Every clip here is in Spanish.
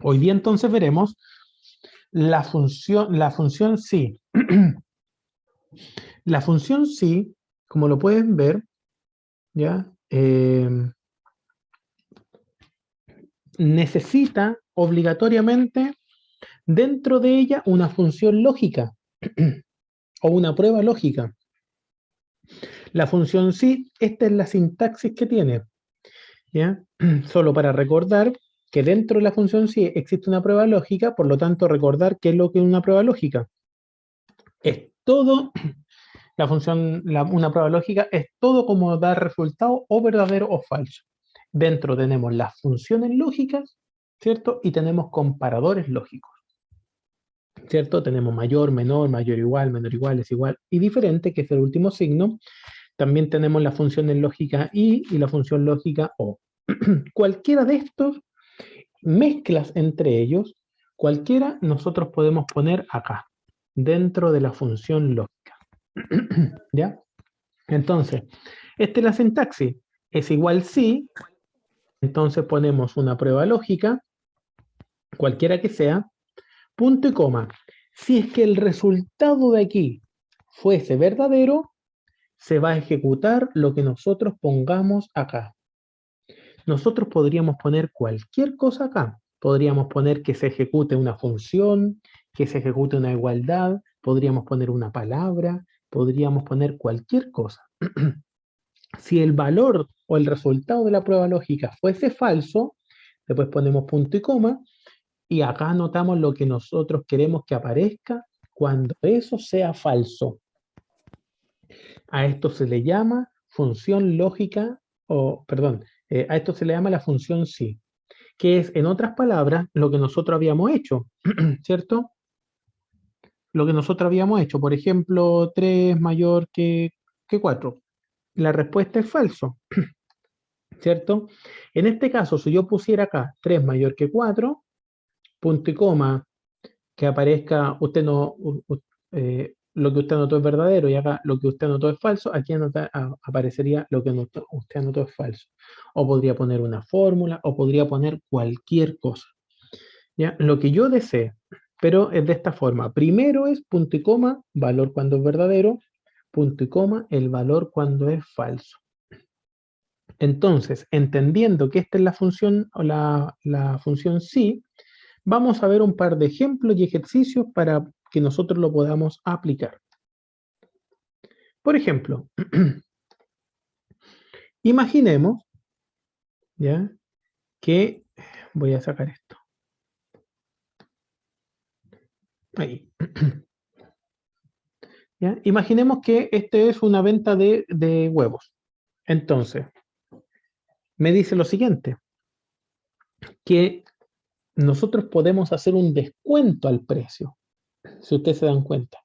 Hoy día entonces veremos la función sí. La función sí, como lo pueden ver, ¿ya? Necesita obligatoriamente dentro de ella una función lógica o una prueba lógica. La función sí, esta es la sintaxis que tiene, ¿ya? Solo para recordar que dentro de la función sí existe una prueba lógica, por lo tanto recordar qué es lo que es una prueba lógica. Es todo, una prueba lógica es todo como dar resultado o verdadero o falso. Dentro tenemos las funciones lógicas, ¿cierto? Y tenemos comparadores lógicos, ¿cierto? Tenemos mayor, menor igual, es igual y diferente, que es el último signo. También tenemos las funciones lógicas y la función lógica o. Cualquiera de estos mezclas entre ellos, cualquiera nosotros podemos poner acá, dentro de la función lógica. ¿Ya? Entonces, esta es la sintaxis. Es igual sí, entonces ponemos una prueba lógica, cualquiera que sea, punto y coma. Si es que el resultado de aquí fuese verdadero, se va a ejecutar lo que nosotros pongamos acá. Nosotros podríamos poner cualquier cosa acá. Podríamos poner que se ejecute una función, que se ejecute una igualdad, podríamos poner una palabra, podríamos poner cualquier cosa. Si el valor o el resultado de la prueba lógica fuese falso, después ponemos punto y coma y acá anotamos lo que nosotros queremos que aparezca cuando eso sea falso. A esto se le llama función lógica, a esto se le llama la función sí, que es, en otras palabras, lo que nosotros habíamos hecho, ¿cierto? Lo que nosotros habíamos hecho, por ejemplo, 3 mayor que 4. La respuesta es falso, ¿cierto? En este caso, si yo pusiera acá 3 mayor que 4, punto y coma, que aparezca, lo que usted anotó es verdadero y acá lo que usted anotó es falso, aquí aparecería lo que usted anotó es falso. O podría poner una fórmula o podría poner cualquier cosa. ¿Ya? Lo que yo desee, pero es de esta forma. Primero es punto y coma, valor cuando es verdadero, punto y coma, el valor cuando es falso. Entonces, entendiendo que esta es la función o la función sí, vamos a ver un par de ejemplos y ejercicios para que nosotros lo podamos aplicar. Por ejemplo, imaginemos, ¿ya? Que voy a sacar esto. Ahí. ¿Ya? Imaginemos que este es una venta de huevos. Entonces, me dice lo siguiente, que nosotros podemos hacer un descuento al precio, si ustedes se dan cuenta.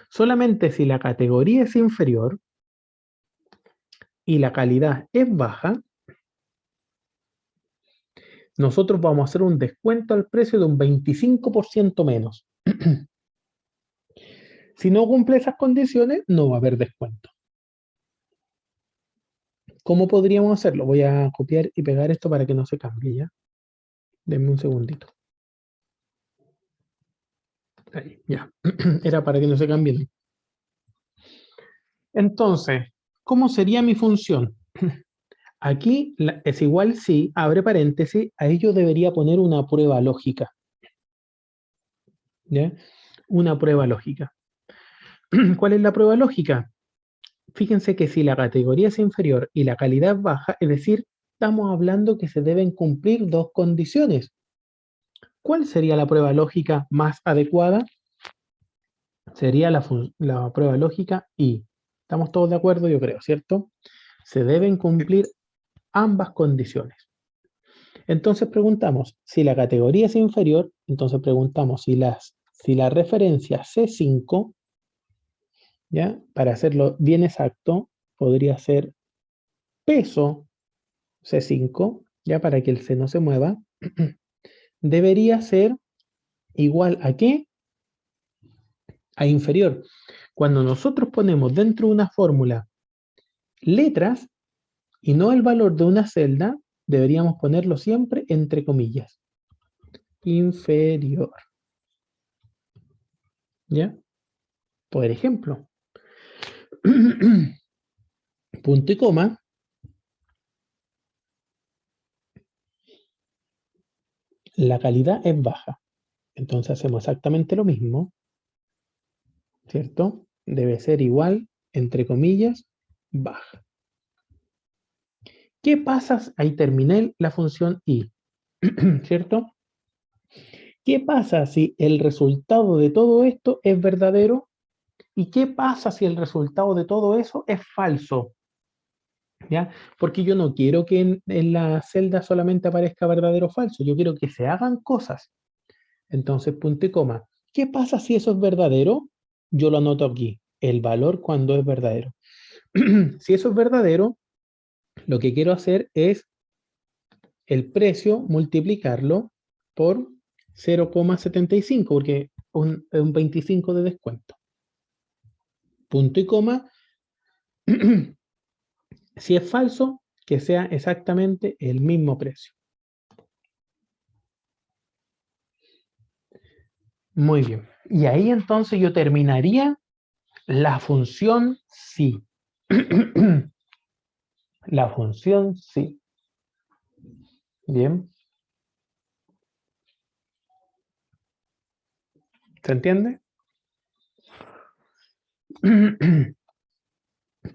Solamente si la categoría es inferior y la calidad es baja, nosotros vamos a hacer un descuento al precio de un 25% menos. Si no cumple esas condiciones, no va a haber descuento. ¿Cómo podríamos hacerlo? Voy a copiar y pegar esto para que no se cambie, ¿ya? Denme un segundito. Ahí, ya. Era para que no se cambie. Entonces, ¿cómo sería mi función? Aquí es igual si, abre paréntesis, a ello debería poner una prueba lógica. ¿Ya? Una prueba lógica. ¿Cuál es la prueba lógica? Fíjense que si la categoría es inferior y la calidad baja, es decir, estamos hablando que se deben cumplir dos condiciones. ¿Cuál sería la prueba lógica más adecuada? Sería la prueba lógica y. ¿Estamos todos de acuerdo? Yo creo, ¿cierto? Se deben cumplir ambas condiciones. Entonces preguntamos, si la categoría es inferior, entonces preguntamos si la referencia C5, ¿ya? Para hacerlo bien exacto, podría ser peso C5, ¿ya? Para que el C no se mueva, debería ser igual a ¿qué? A inferior. Cuando nosotros ponemos dentro de una fórmula letras y no el valor de una celda, deberíamos ponerlo siempre entre comillas. Inferior. ¿Ya? Por ejemplo, punto y coma, la calidad es baja. Entonces hacemos exactamente lo mismo, ¿cierto? Debe ser igual, entre comillas, baja. ¿Qué pasa? Ahí terminé la función i, ¿cierto? ¿Qué pasa si el resultado de todo esto es verdadero? ¿Y qué pasa si el resultado de todo eso es falso? ¿Ya? Porque yo no quiero que en la celda solamente aparezca verdadero o falso, yo quiero que se hagan cosas. Entonces, punto y coma. ¿Qué pasa si eso es verdadero? Yo lo anoto aquí, el valor cuando es verdadero. Si eso es verdadero, lo que quiero hacer es el precio multiplicarlo por 0,75, porque es un 25 de descuento. Punto y coma. Si es falso, que sea exactamente el mismo precio. Muy bien. Y ahí entonces yo terminaría la función sí. La función sí. Bien. ¿Se entiende?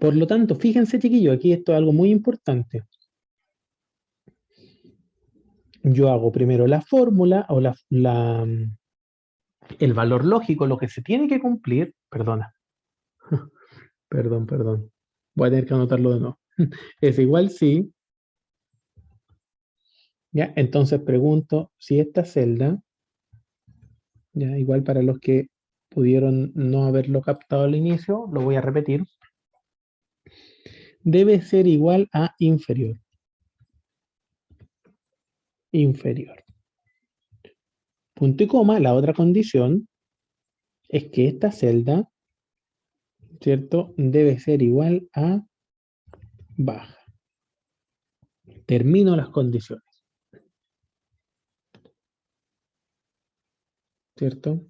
Por lo tanto, fíjense, chiquillos, aquí esto es algo muy importante. Yo hago primero la fórmula o el valor lógico, lo que se tiene que cumplir. Perdona, perdón. Voy a tener que anotarlo de nuevo. Es igual sí. Ya, entonces pregunto si esta celda, ya, igual para los que pudieron no haberlo captado al inicio, lo voy a repetir, debe ser igual a inferior. Inferior. Punto y coma, la otra condición es que esta celda, ¿cierto? Debe ser igual a baja. Termino las condiciones, ¿cierto?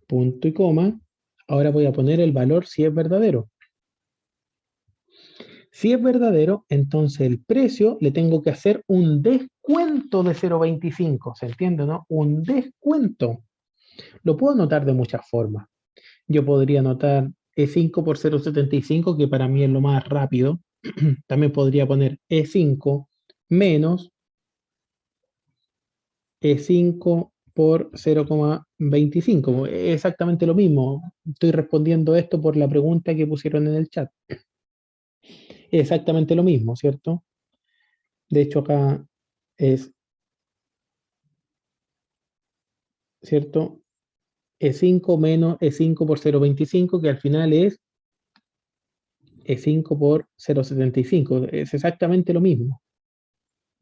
Punto y coma. Ahora voy a poner el valor si es verdadero. Si es verdadero, entonces el precio le tengo que hacer un descuento de 0,25. ¿Se entiende, no? Un descuento. Lo puedo anotar de muchas formas. Yo podría anotar E5 por 0,75, que para mí es lo más rápido. También podría poner E5 menos E5 por 0,25. Es exactamente lo mismo. Estoy respondiendo esto por la pregunta que pusieron en el chat. Es exactamente lo mismo, ¿cierto? De hecho, acá es, ¿cierto? E5 menos E5 por 0,25, que al final es E5 por 0,75. Es exactamente lo mismo.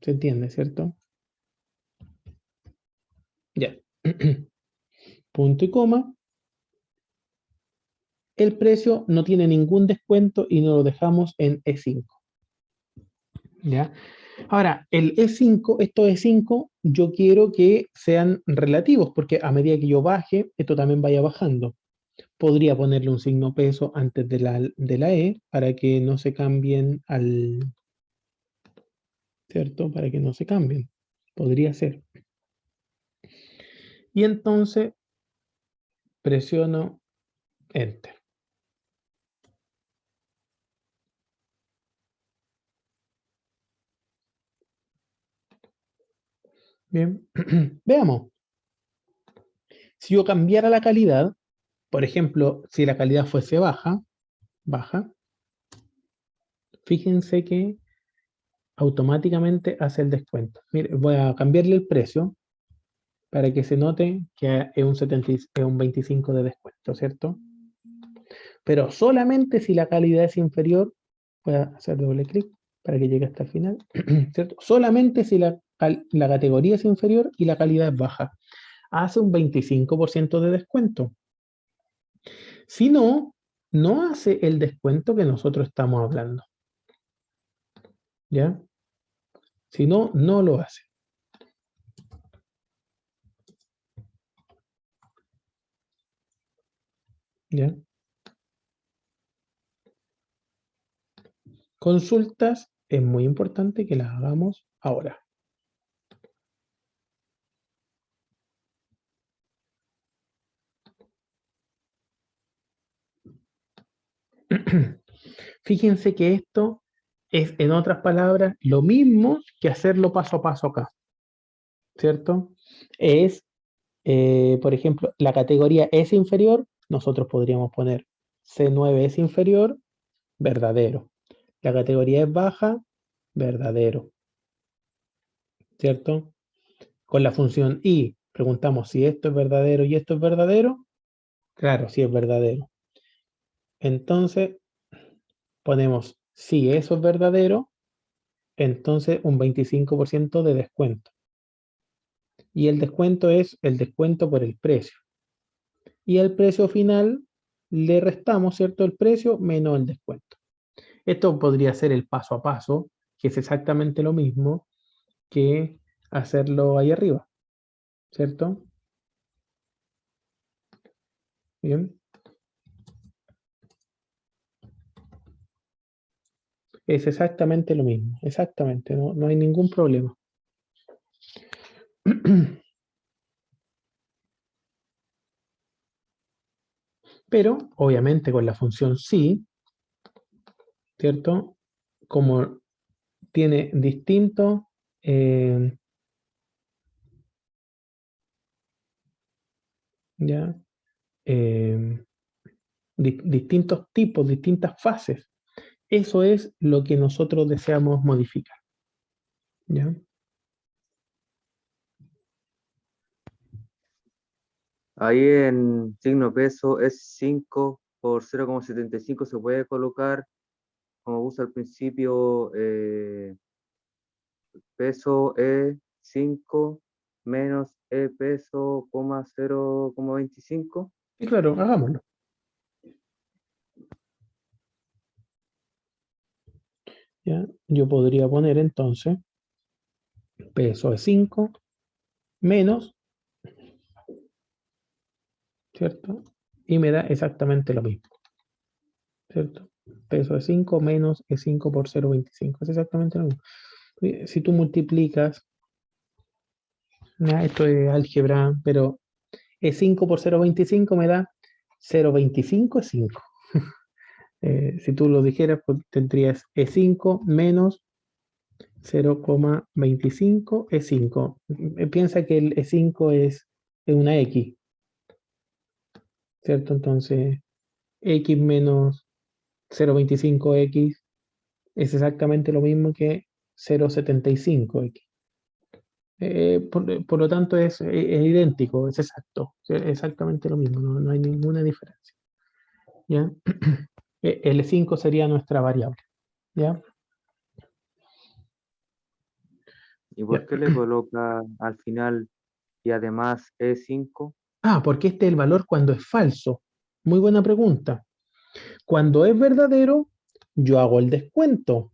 ¿Se entiende, cierto? Ya. Punto y coma. El precio no tiene ningún descuento y no lo dejamos en E5. ¿Ya? Ahora, el E5, estos E5, yo quiero que sean relativos, porque a medida que yo baje, esto también vaya bajando. Podría ponerle un signo peso antes de la E para que no se cambien ¿cierto? Para que no se cambien. Podría ser. Y entonces presiono Enter. Bien. Veamos. Si yo cambiara la calidad, por ejemplo, si la calidad fuese baja, fíjense que automáticamente hace el descuento. Mire, voy a cambiarle el precio para que se note que es un 25 de descuento, ¿cierto? Pero solamente si la calidad es inferior, voy a hacer doble clic para que llegue hasta el final, ¿cierto? Solamente si la categoría es inferior y la calidad es baja. Hace un 25% de descuento. Si no, no hace el descuento que nosotros estamos hablando. ¿Ya? Si no, no lo hace. ¿Ya? Consultas es muy importante que las hagamos ahora. Fíjense que esto es, en otras palabras, lo mismo que hacerlo paso a paso acá, ¿cierto? Es, por ejemplo, la categoría es inferior, nosotros podríamos poner C9 es inferior, verdadero. La categoría es baja, verdadero, ¿cierto? Con la función y, preguntamos si esto es verdadero y esto es verdadero. Claro, sí es verdadero. Entonces, ponemos si eso es verdadero, entonces un 25% de descuento. Y el descuento es el descuento por el precio. Y al precio final le restamos, ¿cierto? El precio menos el descuento. Esto podría ser el paso a paso, que es exactamente lo mismo que hacerlo ahí arriba, ¿cierto? Bien. Es exactamente lo mismo, exactamente, no, no hay ningún problema. Pero, obviamente, con la función sí, ¿cierto? Como tiene distintos ya, eh, distintos tipos, distintas fases. Eso es lo que nosotros deseamos modificar. ¿Ya? Ahí en signo peso es 5 por 0,75 se puede colocar, como puse al principio, peso E 5 menos E peso, 0,25. Y claro, hagámoslo. ¿Ya? Yo podría poner entonces peso de 5 menos, ¿cierto? Y me da exactamente lo mismo, ¿cierto? Peso de 5 menos es 5 por 0,25. Es exactamente lo mismo. Si tú multiplicas, esto es álgebra, pero es 5 por 0,25 me da 0,25 es 5. Si tú lo dijeras, pues tendrías E5 menos 0,25 E5. Piensa que el E5 es una X, ¿cierto? Entonces, X menos 0,25X es exactamente lo mismo que 0,75X. Por lo tanto, es idéntico, es exacto, es exactamente lo mismo, no, no hay ninguna diferencia. ¿Ya? El 5 sería nuestra variable. ¿Ya? ¿Y por Ya. qué le coloca al final y además E5? Ah, porque este es el valor cuando es falso. Muy buena pregunta. Cuando es verdadero, yo hago el descuento.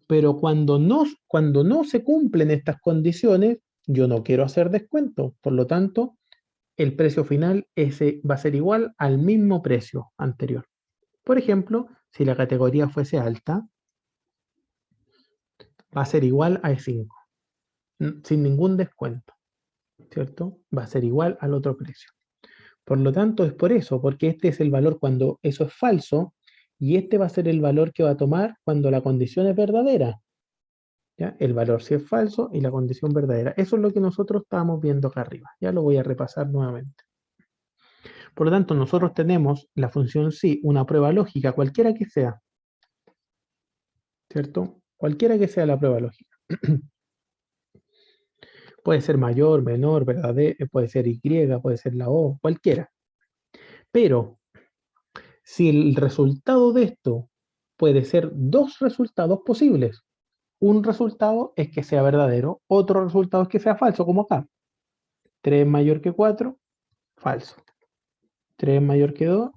Pero cuando no se cumplen estas condiciones, yo no quiero hacer descuento. Por lo tanto, el precio final ese va a ser igual al mismo precio anterior. Por ejemplo, si la categoría fuese alta, va a ser igual a E5, sin ningún descuento, ¿cierto? Va a ser igual al otro precio. Por lo tanto, es por eso, porque este es el valor cuando eso es falso y este va a ser el valor que va a tomar cuando la condición es verdadera. ¿Ya? El valor si es falso y la condición verdadera. Eso es lo que nosotros estábamos viendo acá arriba. Ya lo voy a repasar nuevamente. Por lo tanto, nosotros tenemos la función sí, una prueba lógica, cualquiera que sea, ¿cierto? Cualquiera que sea la prueba lógica. Puede ser mayor, menor, verdadero, puede ser Y, puede ser la O, cualquiera. Pero si el resultado de esto puede ser dos resultados posibles, un resultado es que sea verdadero, otro resultado es que sea falso, como acá. 3 mayor que 4, falso. 3 mayor que 2,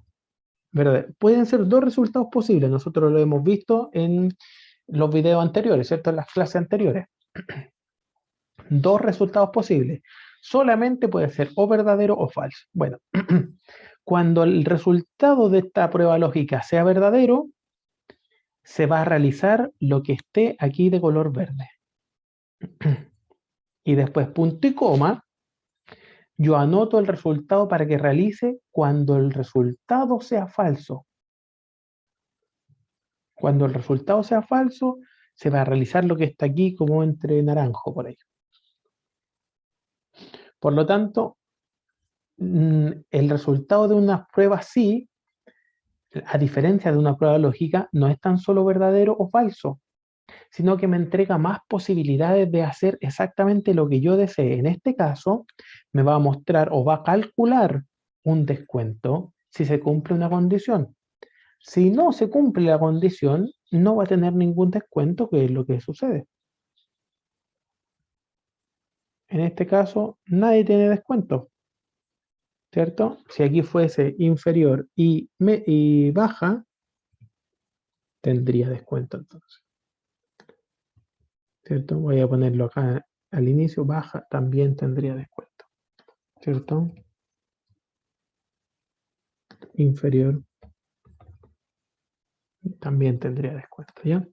verdadero. Pueden ser dos resultados posibles, nosotros lo hemos visto en los videos anteriores, ¿cierto? En las clases anteriores. Dos resultados posibles. Solamente puede ser o verdadero o falso. Bueno, cuando el resultado de esta prueba lógica sea verdadero, se va a realizar lo que esté aquí de color verde. Y después punto y coma, yo anoto el resultado para que realice cuando el resultado sea falso. Cuando el resultado sea falso, se va a realizar lo que está aquí como entre naranjo por ahí. Por lo tanto, el resultado de una prueba sí, a diferencia de una prueba lógica, no es tan solo verdadero o falso, sino que me entrega más posibilidades de hacer exactamente lo que yo desee. En este caso, me va a mostrar o va a calcular un descuento si se cumple una condición. Si no se cumple la condición, no va a tener ningún descuento, que es lo que sucede. En este caso, nadie tiene descuento, ¿cierto? Si aquí fuese inferior y baja, tendría descuento entonces, ¿cierto? Voy a ponerlo acá al inicio, baja, también tendría descuento, ¿cierto? Inferior, también tendría descuento, ¿ya?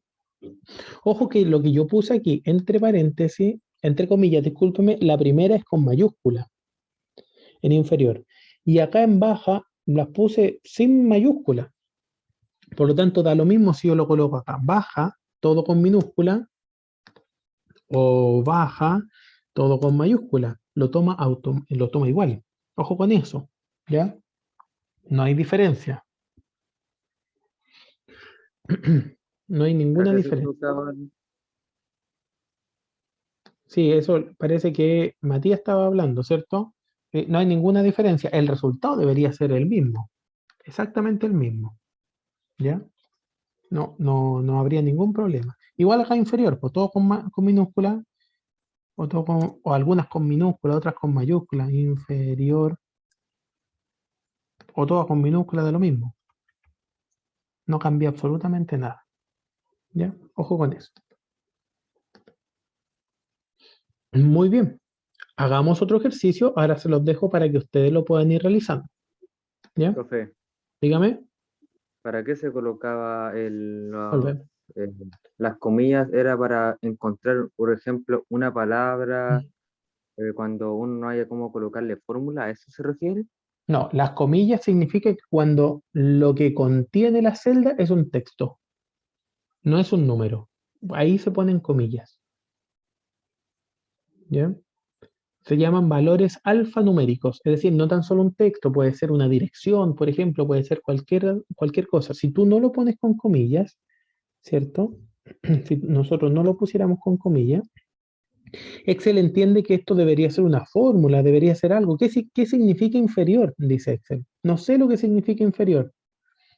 Ojo que lo que yo puse aquí, entre paréntesis, entre comillas, discúlpeme, la primera es con mayúscula, en inferior. Y acá en baja las puse sin mayúscula. Por lo tanto, da lo mismo si yo lo coloco acá. Baja, todo con minúscula, o baja, todo con mayúscula. Lo toma igual. Ojo con eso, ¿ya? No hay diferencia. No hay ¿Para ninguna qué se diferencia. colocaban? Sí, eso parece que Matías estaba hablando, ¿cierto? No hay ninguna diferencia. El resultado debería ser el mismo, exactamente el mismo, ¿ya? No habría ningún problema. Igual acá inferior, pues todo con minúscula, o algunas con minúscula, otras con mayúscula, inferior, o todas con minúscula de lo mismo. No cambia absolutamente nada, ¿ya? Ojo con eso. Muy bien. Hagamos otro ejercicio. Ahora se los dejo para que ustedes lo puedan ir realizando, ¿ya? Profe, Dígame. ¿para qué se colocaba Volver. eh, las comillas? ¿Era para encontrar, por ejemplo, una palabra cuando uno no haya cómo colocarle fórmula? ¿A eso se refiere? No, las comillas significa que cuando lo que contiene la celda es un texto, no es un número. Ahí se ponen comillas, ¿ya? Se llaman valores alfanuméricos, es decir, no tan solo un texto, puede ser una dirección, por ejemplo, puede ser cualquier cosa. Si tú no lo pones con comillas, ¿cierto? Si nosotros no lo pusiéramos con comillas, Excel entiende que esto debería ser una fórmula, debería ser algo. ¿Qué significa inferior? Dice Excel. No sé lo que significa inferior.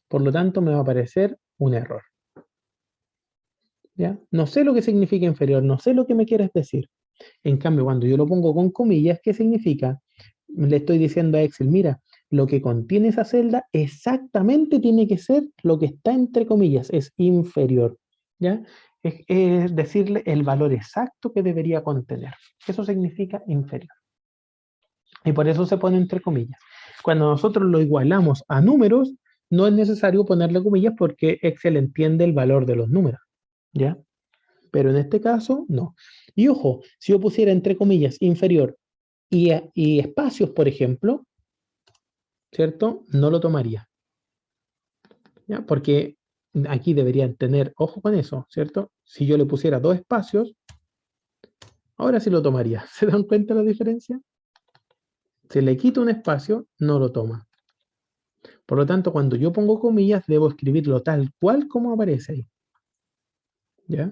Por lo tanto, me va a aparecer un error. ¿Ya? No sé lo que significa inferior, no sé lo que me quieres decir. En cambio, cuando yo lo pongo con comillas, ¿qué significa? Le estoy diciendo a Excel, mira, lo que contiene esa celda exactamente tiene que ser lo que está entre comillas, es inferior. ¿Ya? Es decirle el valor exacto que debería contener. Eso significa inferior. Y por eso se pone entre comillas. Cuando nosotros lo igualamos a números, no es necesario ponerle comillas porque Excel entiende el valor de los números. ¿Ya? Pero en este caso, no. Y ojo, si yo pusiera entre comillas inferior y espacios, por ejemplo, ¿cierto? No lo tomaría, ¿ya? Porque aquí deberían tener, ojo con eso, ¿cierto? Si yo le pusiera dos espacios, ahora sí lo tomaría. ¿Se dan cuenta la diferencia? Si le quito un espacio, no lo toma. Por lo tanto, cuando yo pongo comillas, debo escribirlo tal cual como aparece ahí, ¿ya?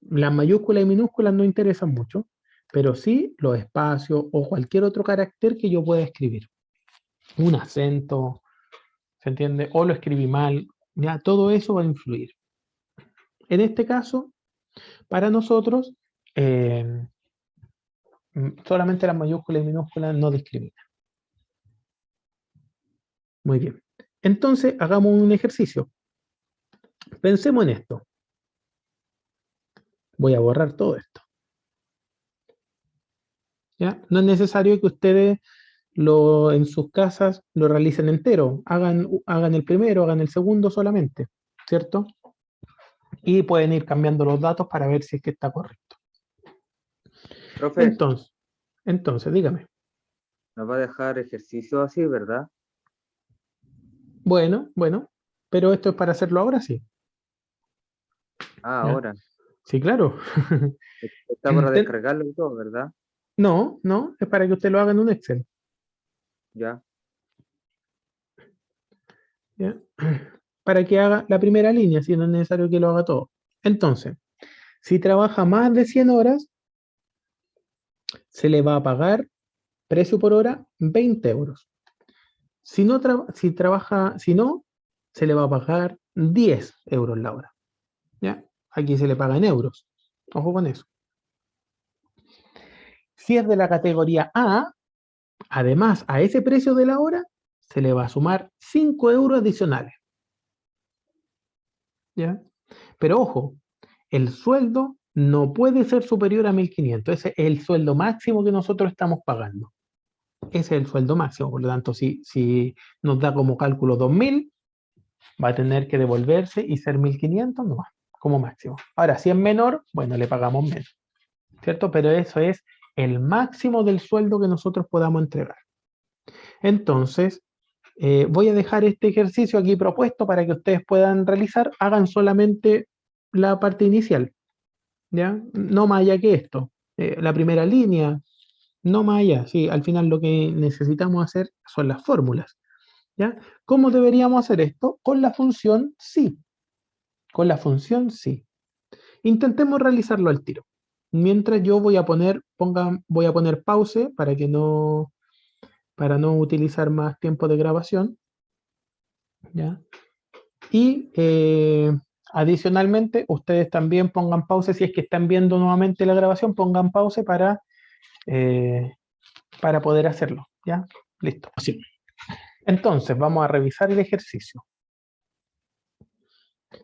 Las mayúsculas y minúsculas no interesan mucho, pero sí los espacios o cualquier otro carácter que yo pueda escribir. Un acento, ¿se entiende? O lo escribí mal, ya todo eso va a influir. En este caso, para nosotros, eh, solamente las mayúsculas y minúsculas no discriminan. Muy bien. Entonces, hagamos un ejercicio. Pensemos en esto. Voy a borrar todo esto. ¿Ya? No es necesario que ustedes en sus casas lo realicen entero. Hagan el primero, hagan el segundo solamente, ¿cierto? Y pueden ir cambiando los datos para ver si es que está correcto. Profe, Entonces, dígame. nos va a dejar ejercicio así, ¿verdad? Bueno, pero esto es para hacerlo ahora, sí. Ah, ¿Ya? ahora. Sí, claro. Está para descargarlo y todo, ¿verdad? No, es para que usted lo haga en un Excel. Ya. ¿Ya? Para que haga la primera línea, si no es necesario que lo haga todo. Entonces, si trabaja más de 100 horas, se le va a pagar precio por hora 20 euros. Si no, se le va a pagar 10 euros la hora. ¿Ya? Aquí se le paga en euros. Ojo con eso. Si es de la categoría A, además a ese precio de la hora, se le va a sumar 5 euros adicionales. ¿Ya? Pero ojo, el sueldo no puede ser superior a 1.500. Ese es el sueldo máximo que nosotros estamos pagando. Ese es el sueldo máximo. Por lo tanto, si nos da como cálculo 2.000, va a tener que devolverse y ser 1.500 nomás, como máximo. Ahora, si es menor, bueno, le pagamos menos, ¿cierto? Pero eso es el máximo del sueldo que nosotros podamos entregar. Entonces, voy a dejar este ejercicio aquí propuesto para que ustedes puedan realizar. Hagan solamente la parte inicial, ¿ya? No más allá que esto. La primera línea, no más allá. Sí, al final lo que necesitamos hacer son las fórmulas, ¿ya? ¿Cómo deberíamos hacer esto? Con la función sí. Con la función sí. Intentemos realizarlo al tiro. Mientras yo voy a poner pause para no utilizar más tiempo de grabación, ¿ya? Y adicionalmente, ustedes también pongan pause si es que están viendo nuevamente la grabación, pongan pause eh, para poder hacerlo, ¿ya? Listo. Así. Entonces, vamos a revisar el ejercicio.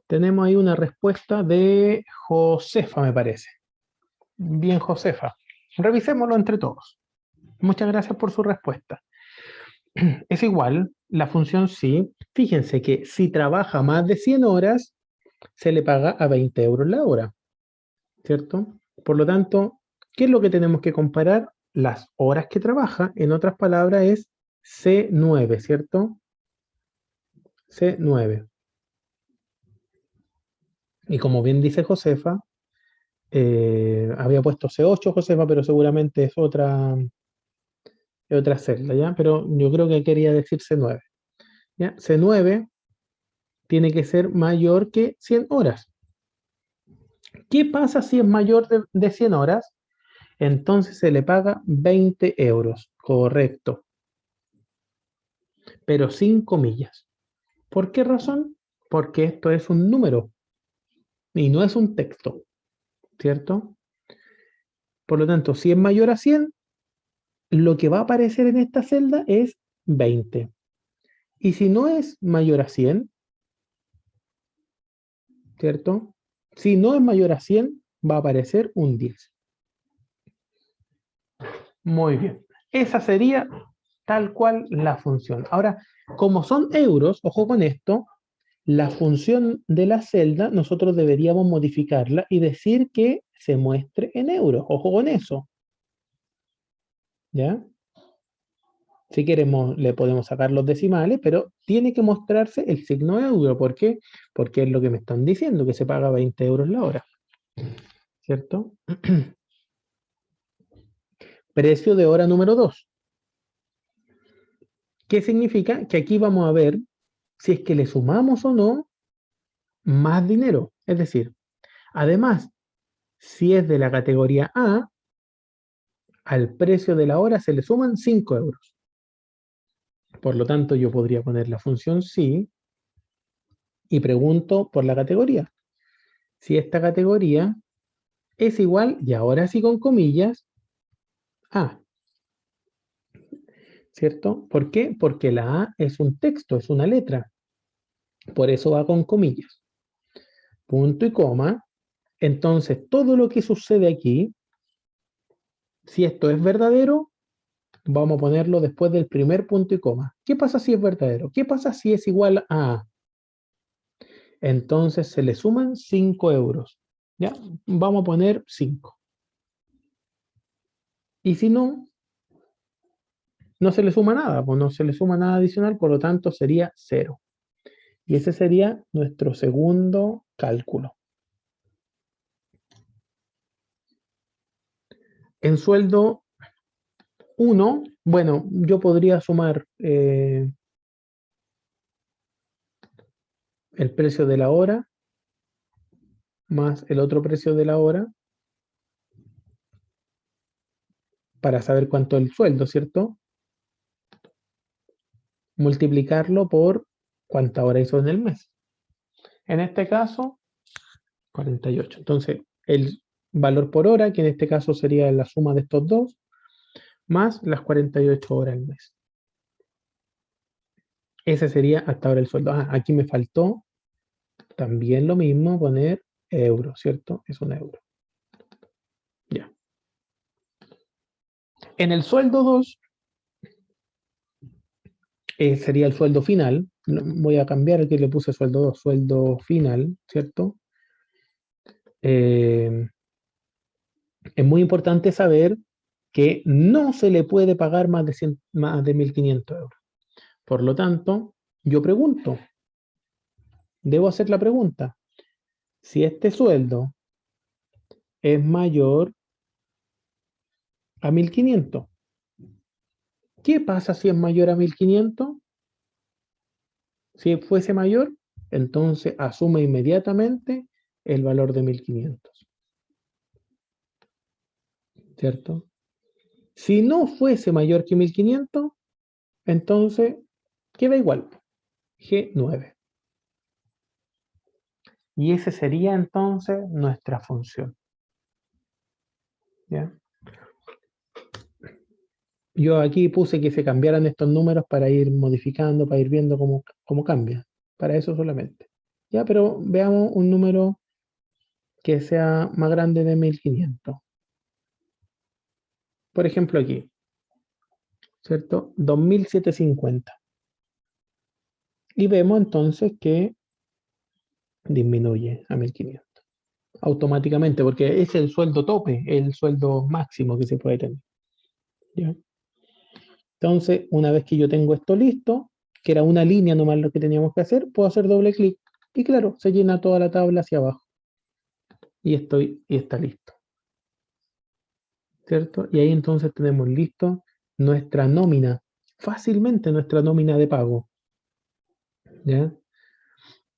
Tenemos ahí una respuesta de Josefa, me parece. Bien, Josefa. Revisémoslo entre todos. Muchas gracias por su respuesta. Es igual, la función sí. Fíjense que si trabaja más de 100 horas, se le paga a 20 euros la hora, ¿cierto? Por lo tanto, ¿qué es lo que tenemos que comparar? Las horas que trabaja, en otras palabras, es C9, ¿cierto? C9. Y como bien dice Josefa, había puesto C8 Josefa, pero seguramente es otra celda, ¿ya? Pero yo creo que quería decir C9, ¿ya? C9 tiene que ser mayor que 100 horas. ¿Qué pasa si es mayor de 100 horas? Entonces se le paga 20 euros, correcto, pero sin comillas. ¿Por qué razón? Porque esto es un número y no es un texto, ¿cierto? Por lo tanto, si es mayor a 100, lo que va a aparecer en esta celda es 20. Y si no es mayor a 100, ¿cierto? Si no es mayor a 100, va a aparecer un 10. Muy bien. Esa sería tal cual la función. Ahora, como son euros, ojo con esto, la función de la celda nosotros deberíamos modificarla y decir que se muestre en euros. Ojo con eso. ¿Ya? Si queremos, le podemos sacar los decimales, pero tiene que mostrarse el signo euro. ¿Por qué? Porque es lo que me están diciendo, que se paga 20 euros la hora. ¿Cierto? Precio de hora número 2. ¿Qué significa? Que aquí vamos a ver si es que le sumamos o no más dinero. Es decir, además, si es de la categoría A, al precio de la hora se le suman 5 euros. Por lo tanto, yo podría poner la función sí y pregunto por la categoría. Si esta categoría es igual, y ahora sí con comillas, a, ¿cierto? ¿Por qué? Porque la A es un texto, es una letra. Por eso va con comillas. Punto y coma. Entonces, todo lo que sucede aquí, si esto es verdadero, vamos a ponerlo después del primer punto y coma. ¿Qué pasa si es verdadero? ¿Qué pasa si es igual a? Entonces se le suman 5 euros. ¿Ya? Vamos a poner 5. Y si no, no se le suma nada, pues no se le suma nada adicional, por lo tanto sería 0. Y ese sería nuestro segundo cálculo. En sueldo 1, bueno, yo podría sumar el precio de la hora más el otro precio de la hora para saber cuánto es el sueldo, ¿cierto? Multiplicarlo por cuánta hora hizo en el mes. En este caso, 48. Entonces, el valor por hora, que en este caso sería la suma de estos dos, más las 48 horas al mes. Ese sería hasta ahora el sueldo. Ah, aquí me faltó también lo mismo, poner euro, ¿cierto? Es un euro. Ya. En el sueldo 2, sería el sueldo final. Voy a cambiar, aquí le puse sueldo 2, sueldo final, ¿cierto? Es muy importante saber que no se le puede pagar más de 1.500 euros. Por lo tanto, yo pregunto, debo hacer la pregunta, si este sueldo es mayor a 1.500, ¿qué pasa si es mayor a 1.500? Si fuese mayor, entonces asume inmediatamente el valor de 1.500, ¿cierto? Si no fuese mayor que 1.500, entonces queda igual, G9. Y ese sería entonces nuestra función. ¿Ya? Yo aquí puse que se cambiaran estos números para ir modificando, para ir viendo cómo cambia. Para eso solamente. Ya, pero veamos un número que sea más grande de 1.500. Por ejemplo aquí, ¿cierto? 2.750. Y vemos entonces que disminuye a 1.500 automáticamente, porque es el sueldo tope, el sueldo máximo que se puede tener. ¿Ya? Entonces, una vez que yo tengo esto listo, que era una línea nomás lo que teníamos que hacer, puedo hacer doble clic y claro, se llena toda la tabla hacia abajo y está listo, ¿cierto? Y ahí entonces tenemos listo nuestra nómina, fácilmente nuestra nómina de pago, ¿ya?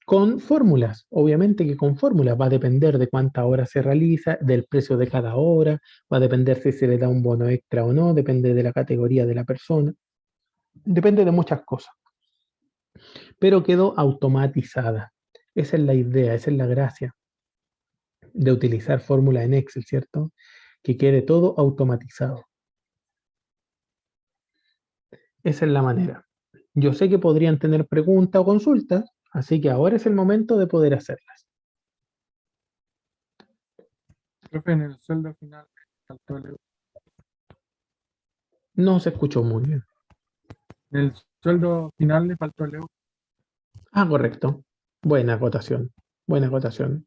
Con fórmulas, obviamente que con fórmulas va a depender de cuántas horas se realiza, del precio de cada hora, va a depender si se le da un bono extra o no, depende de la categoría de la persona, depende de muchas cosas, pero quedó automatizada. Esa es la idea, esa es la gracia de utilizar fórmulas en Excel, ¿cierto? Que quede todo automatizado. Esa es la manera. Yo sé que podrían tener preguntas o consultas, así que ahora es el momento de poder hacerlas. Profe, en el sueldo final faltó el euro. No se escuchó muy bien. En el sueldo final le faltó el euro. Ah, correcto. Buena acotación. Buena acotación.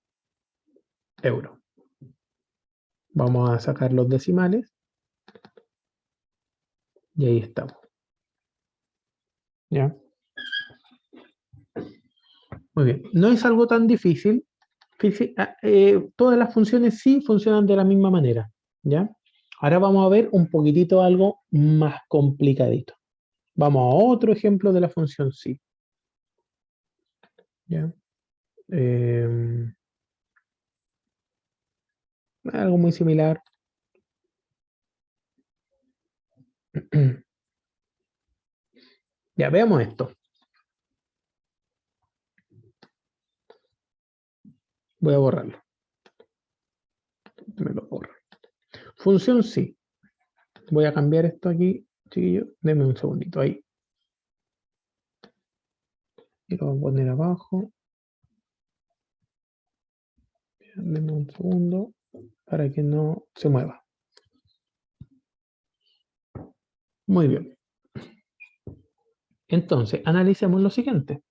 Euro. Vamos a sacar los decimales. Y ahí estamos. ¿Ya? Muy bien. No es algo tan difícil. Todas las funciones sí funcionan de la misma manera. ¿Ya? Ahora vamos a ver un poquitito algo más complicadito. Vamos a otro ejemplo de la función sí. ¿Ya? Algo muy similar. Ya, veamos esto. Voy a borrarlo. Me lo borro. Función sí. Voy a cambiar esto aquí, chiquillo. Denme un segundito ahí. Y lo voy a poner abajo. Denme un segundo para que no se mueva. Muy bien. Entonces, analicemos lo siguiente.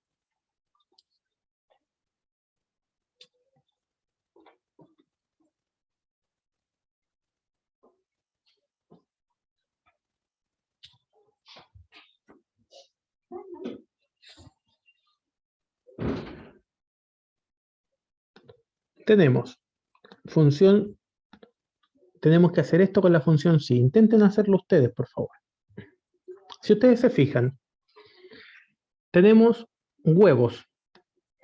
Tenemos función, tenemos que hacer esto con la función sí. Intenten hacerlo ustedes, por favor. Si ustedes se fijan, tenemos huevos.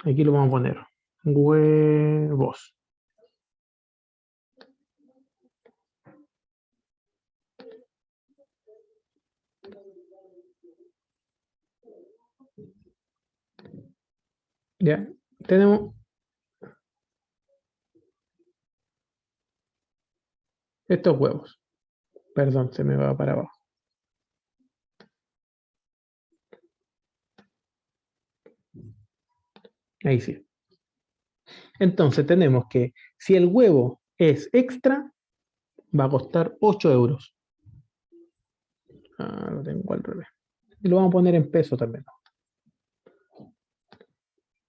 Aquí lo vamos a poner. Huevos. Ya, tenemos estos huevos. Perdón, se me va para abajo. Ahí sí. Entonces tenemos que si el huevo es extra, va a costar 8 euros. Ah, lo tengo al revés. Y lo vamos a poner en peso también.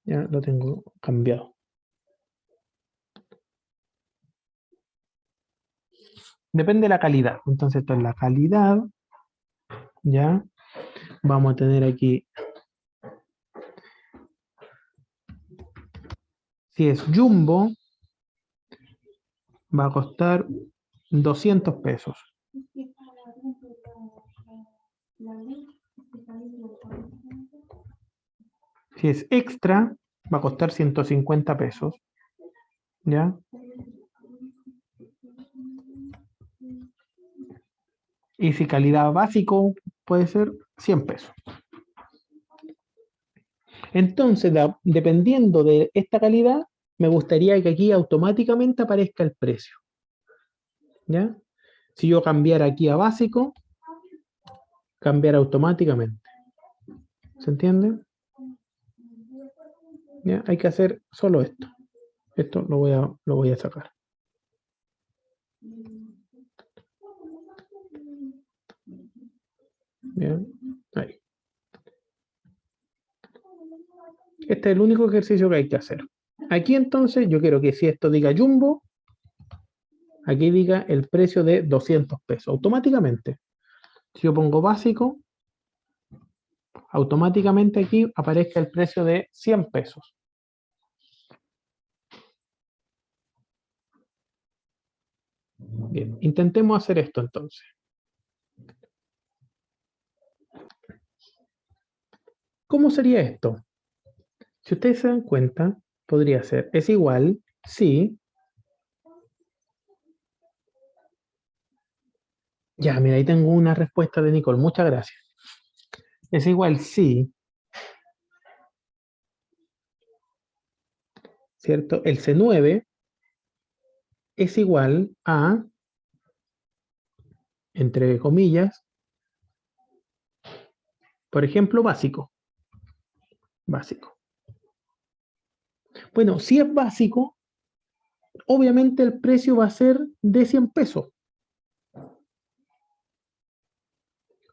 Ya lo tengo cambiado. Depende de la calidad. Entonces esto es la calidad. Ya. Vamos a tener aquí. Si es jumbo, va a costar 200 pesos. Si es extra, va a costar 150 pesos. ¿Ya? Y si calidad básico, puede ser 100 pesos. Entonces, dependiendo de esta calidad, me gustaría que aquí automáticamente aparezca el precio. ¿Ya? Si yo cambiara aquí a básico, cambiar automáticamente. ¿Se entiende? ¿Ya? Hay que hacer solo esto. Esto lo voy a sacar. Bien, ahí. Este es el único ejercicio que hay que hacer. Aquí entonces yo quiero que si esto diga jumbo, aquí diga el precio de 200 pesos, automáticamente. Si yo pongo básico, automáticamente aquí aparezca el precio de 100 pesos. Bien, intentemos hacer esto entonces. ¿Cómo sería esto? Si ustedes se dan cuenta, podría ser, es igual, sí. Ya, mira, ahí tengo una respuesta de Nicole, muchas gracias. Es igual, sí. ¿Cierto? El C9 es igual a, entre comillas, por ejemplo, básico. Básico. Bueno, si es básico, obviamente el precio va a ser de 100 pesos.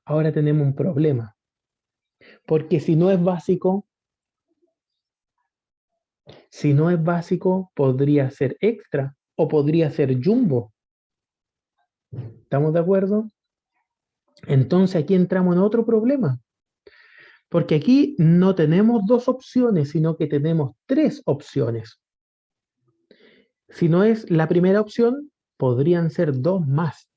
Ahora tenemos un problema. Porque si no es básico, podría ser extra o podría ser jumbo. ¿Estamos de acuerdo? Entonces aquí entramos en otro problema. Porque aquí no tenemos dos opciones, sino que tenemos tres opciones. Si no es la primera opción, podrían ser dos más.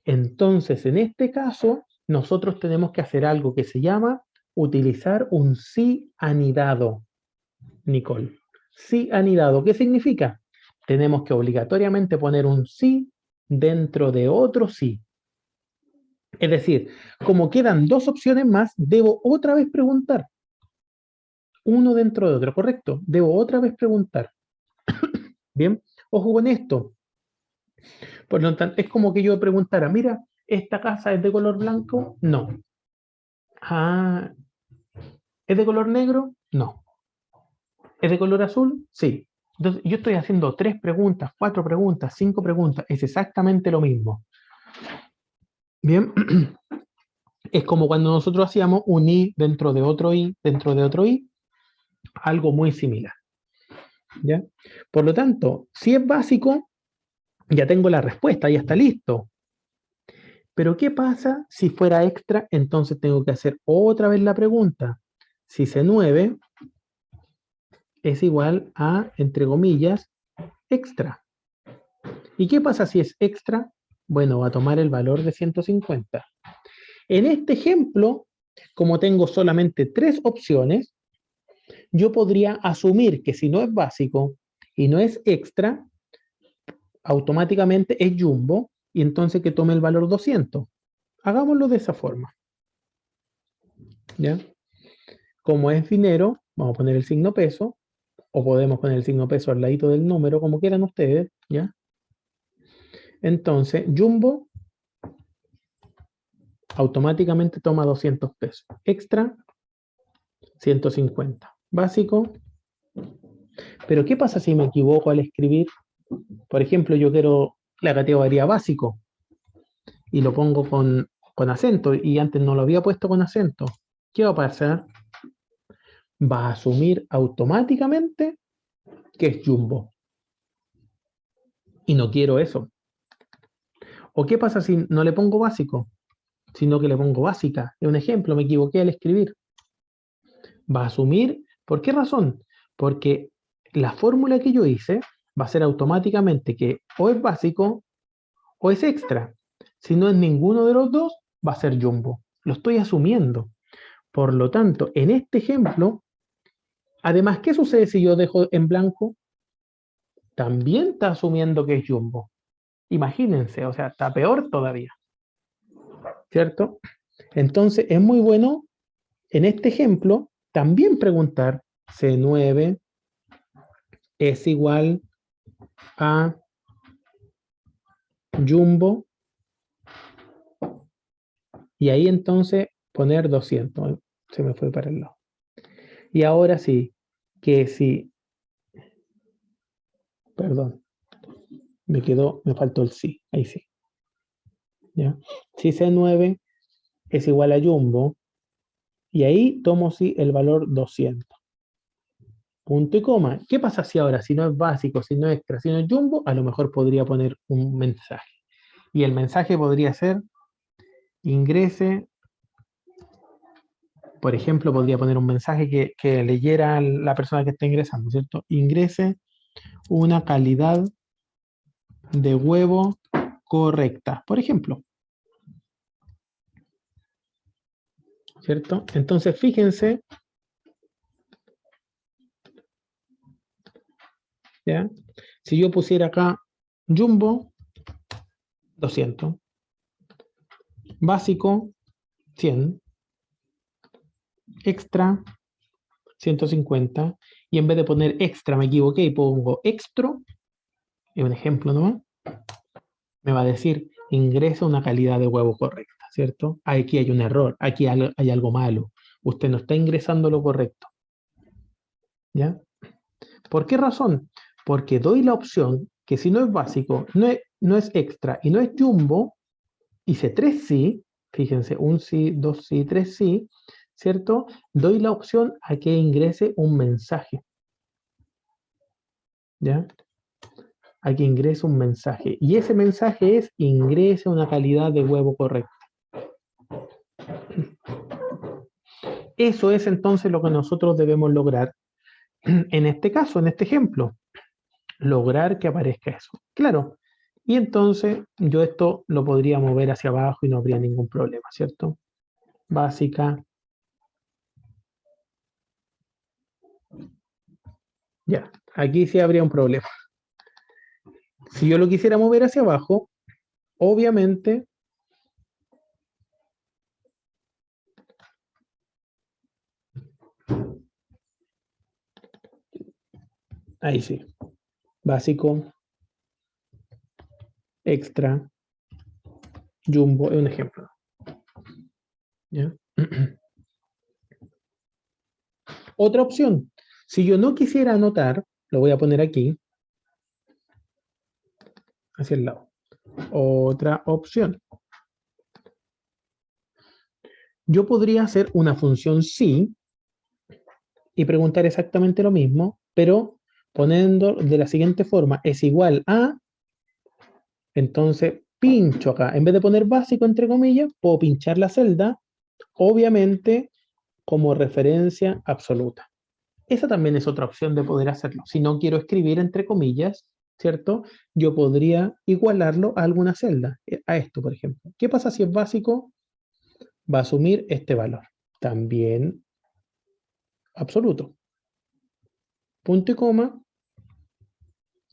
Entonces, en este caso, nosotros tenemos que hacer algo que se llama utilizar un sí anidado. Nicole. Sí anidado. ¿Qué significa? Tenemos que obligatoriamente poner un sí dentro de otro sí. Es decir, como quedan dos opciones más, debo otra vez preguntar. Uno dentro de otro, ¿correcto? Debo otra vez preguntar. Bien, ojo con esto. Por lo tanto, es como que yo preguntara, mira, ¿esta casa es de color blanco? No. Ah, ¿es de color negro? No. ¿Es de color azul? Sí. Entonces, yo estoy haciendo 3 preguntas, 4 preguntas, 5 preguntas, es exactamente lo mismo. Bien, es como cuando nosotros hacíamos un i dentro de otro i, dentro de otro i, algo muy similar. ¿Ya? Por lo tanto, si es básico, ya tengo la respuesta, ya está listo. Pero ¿qué pasa si fuera extra? Entonces tengo que hacer otra vez la pregunta. Si C9 es igual a, entre comillas, extra. ¿Y qué pasa si es extra? Bueno, va a tomar el valor de 150. En este ejemplo, como tengo solamente 3 opciones, yo podría asumir que si no es básico y no es extra, automáticamente es jumbo y entonces que tome el valor 200. Hagámoslo de esa forma. ¿Ya? Como es dinero, vamos a poner el signo peso, o podemos poner el signo peso al ladito del número, como quieran ustedes, ¿ya? Entonces, jumbo automáticamente toma 200 pesos. Extra, 150. Básico. Pero ¿qué pasa si me equivoco al escribir? Por ejemplo, yo quiero la categoría básico y lo pongo con acento y antes no lo había puesto con acento. ¿Qué va a pasar? Va a asumir automáticamente que es jumbo. Y no quiero eso. ¿O qué pasa si no le pongo básico, sino que le pongo básica? Es un ejemplo, me equivoqué al escribir. Va a asumir, ¿por qué razón? Porque la fórmula que yo hice va a ser automáticamente que o es básico o es extra. Si no es ninguno de los dos, va a ser jumbo. Lo estoy asumiendo. Por lo tanto, en este ejemplo, además, ¿qué sucede si yo dejo en blanco? También está asumiendo que es jumbo. Imagínense, o sea, está peor todavía. ¿Cierto? Entonces, es muy bueno, en este ejemplo, también preguntar C9 es igual a jumbo y ahí entonces poner 200. Se me fue para el lado. Y ahora sí, que si, perdón, me faltó el sí, ahí sí. ¿Ya? Si C9 es igual a jumbo, y ahí tomo sí el valor 200. Punto y coma. ¿Qué pasa si ahora, si no es básico, si no es extra, si no es jumbo, a lo mejor podría poner un mensaje? Y el mensaje podría ser, ingrese, por ejemplo, podría poner un mensaje que leyera la persona que está ingresando, ¿cierto? Ingrese una calidad de huevo correcta, por ejemplo. ¿Cierto? Entonces, fíjense, ¿ya? Si yo pusiera acá jumbo, 200. Básico, 100. Extra, 150. Y en vez de poner extra, me equivoqué y pongo extra, es un ejemplo nomás, me va a decir, ingresa una calidad de huevo correcta, ¿cierto? Aquí hay un error, aquí hay algo malo. Usted no está ingresando lo correcto. ¿Ya? ¿Por qué razón? Porque doy la opción que si no es básico, no es extra y no es jumbo, hice 3 sí, fíjense, un sí, 2 sí, 3 sí, ¿cierto? Doy la opción a que ingrese un mensaje. ¿Ya? A que ingrese un mensaje. Y ese mensaje es, ingrese una calidad de huevo correcta. Eso es entonces lo que nosotros debemos lograr en este caso, en este ejemplo. Lograr que aparezca eso. Claro. Y entonces yo esto lo podría mover hacia abajo y no habría ningún problema, ¿cierto? Básica. Ya, aquí sí habría un problema. Si yo lo quisiera mover hacia abajo, obviamente ahí sí. Básico, extra, jumbo, es un ejemplo. ¿Ya? Otra opción, si yo no quisiera anotar lo voy a poner aquí, hacia el lado. Otra opción. Yo podría hacer una función sí y preguntar exactamente lo mismo, pero poniendo de la siguiente forma, es igual a, entonces pincho acá, en vez de poner básico entre comillas, puedo pinchar la celda, obviamente como referencia absoluta. Esa también es otra opción de poder hacerlo. Si no quiero escribir entre comillas, ¿cierto? Yo podría igualarlo a alguna celda, a esto, por ejemplo. ¿Qué pasa si es básico? Va a asumir este valor. También absoluto. Punto y coma.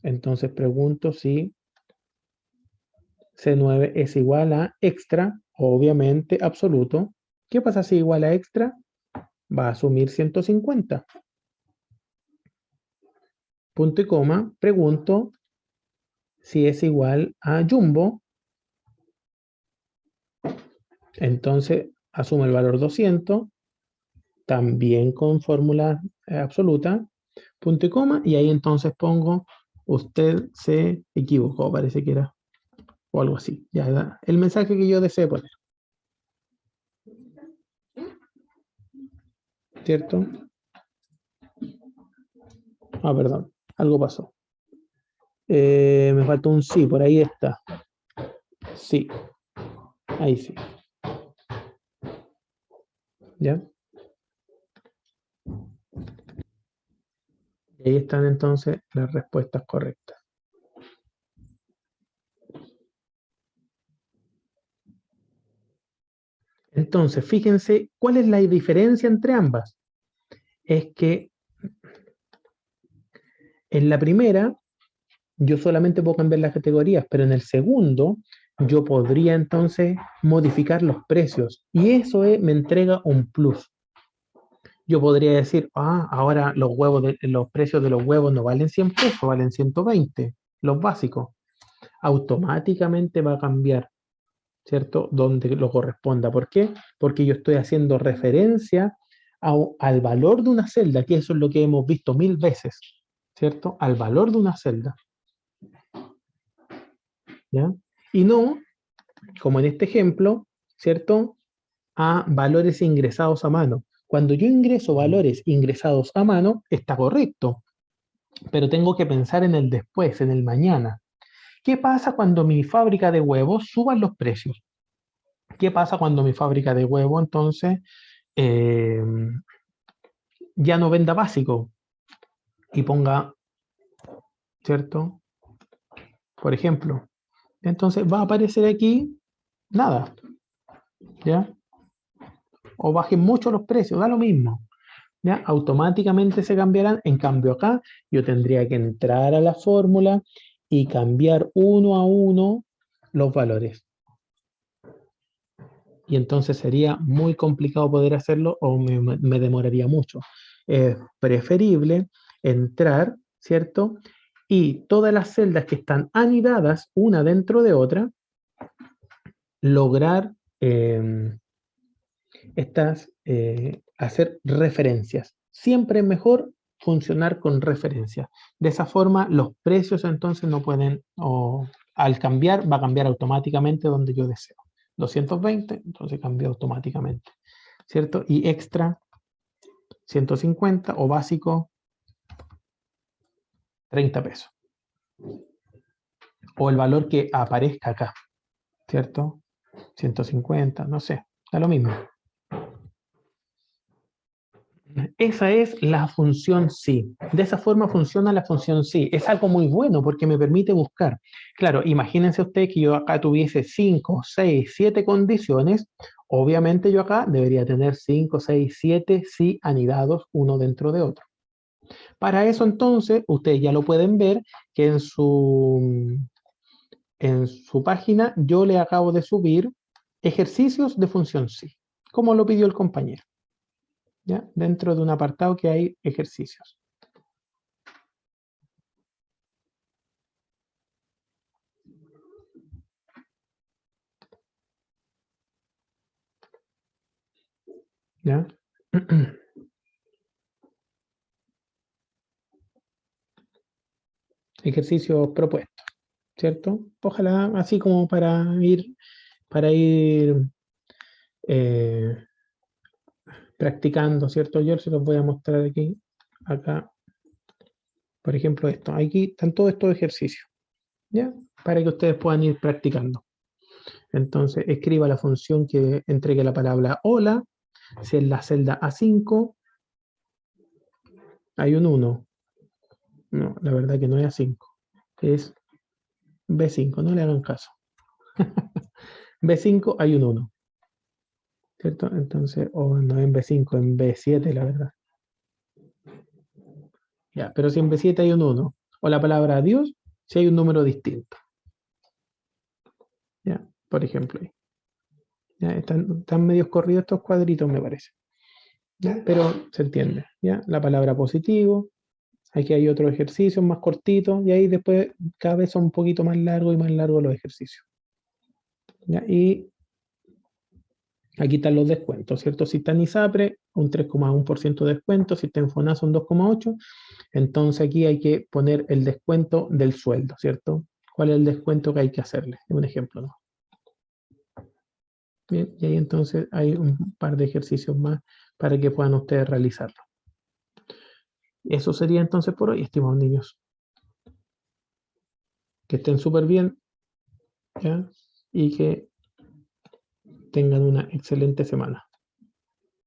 Entonces pregunto si C9 es igual a extra, obviamente absoluto. ¿Qué pasa si igual a extra? Va a asumir 150. Punto y coma. Pregunto si es igual a jumbo. Entonces asumo el valor 200, también con fórmula absoluta, punto y coma, y ahí entonces pongo, usted se equivocó, parece que era, o algo así. Ya, el mensaje que yo desee poner. ¿Cierto? Ah, perdón, algo pasó. Me faltó un sí, por ahí está. Sí, ahí sí. ¿Ya? Y ahí están entonces las respuestas correctas. Entonces, fíjense cuál es la diferencia entre ambas. Es que en la primera, yo solamente puedo cambiar las categorías, pero en el segundo, yo podría entonces modificar los precios. Y eso me entrega un plus. Yo podría decir, ahora los precios de los huevos no valen 100 pesos, valen 120, los básicos. Automáticamente va a cambiar, ¿cierto? Donde lo corresponda. ¿Por qué? Porque yo estoy haciendo referencia al valor de una celda, que eso es lo que hemos visto 1000 veces, ¿cierto? Al valor de una celda. ¿Ya? Y no, como en este ejemplo, ¿cierto? A valores ingresados a mano. Cuando yo ingreso valores ingresados a mano, está correcto, pero tengo que pensar en el después, en el mañana. ¿Qué pasa cuando mi fábrica de huevos suban los precios? ¿Qué pasa cuando mi fábrica de huevos entonces eh, ya no venda básico y ponga, ¿cierto? Por ejemplo, entonces va a aparecer aquí nada, ¿ya? O bajen mucho los precios, da lo mismo, ¿ya? Automáticamente se cambiarán. En cambio acá yo tendría que entrar a la fórmula y cambiar uno a uno los valores. Y entonces sería muy complicado poder hacerlo o me demoraría mucho. Es preferible entrar, ¿cierto? Y todas las celdas que están anidadas una dentro de otra, lograr hacer referencias. Siempre es mejor funcionar con referencias. De esa forma, los precios entonces no pueden, o al cambiar, va a cambiar automáticamente donde yo deseo. 220, entonces cambia automáticamente, ¿cierto? Y extra, 150 o básico, 30 pesos. O el valor que aparezca acá, ¿cierto? 150, no sé, da lo mismo. Esa es la función sí. De esa forma funciona la función sí. Es algo muy bueno porque me permite buscar. Claro, imagínense ustedes que yo acá tuviese 5, 6, 7 condiciones. Obviamente yo acá debería tener 5, 6, 7 sí anidados uno dentro de otro. Para eso entonces, ustedes ya lo pueden ver que en su página yo le acabo de subir ejercicios de función sí, como lo pidió el compañero. ¿Ya? Dentro de un apartado que hay ejercicios. ¿Ya? ejercicios propuestos, ¿cierto? Ojalá así como para ir eh, practicando, ¿cierto? Yo se los voy a mostrar aquí, acá, por ejemplo, esto. Aquí están todos estos ejercicios, ¿ya? Para que ustedes puedan ir practicando. Entonces, escriba la función que entregue la palabra hola. Si en la celda A5 hay un 1. No, la verdad que no es A5. Es B5, no le hagan caso. B5 hay un 1, ¿cierto? Entonces, o no en B5, en B7, la verdad. Ya, pero si en B7 hay un 1, o la palabra adiós, si hay un número distinto. Ya, por ejemplo. Ahí. Ya, están medios corridos estos cuadritos, me parece. ¿Ya? Pero se entiende. ¿Ya? La palabra positivo. Aquí hay otros ejercicios más cortitos. Y ahí después cada vez son un poquito más largos y más largos los ejercicios. ¿Ya? Y aquí están los descuentos, ¿cierto? Si está en ISAPRE, un 3,1% de descuento. Si está en FONASA, un 2,8%. Entonces aquí hay que poner el descuento del sueldo, ¿cierto? ¿Cuál es el descuento que hay que hacerle? Un ejemplo, ¿no? Bien, y ahí entonces hay un par de ejercicios más para que puedan ustedes realizarlo. Eso sería entonces por hoy, estimados niños. Que estén súper bien, ¿ya? Y que tengan una excelente semana.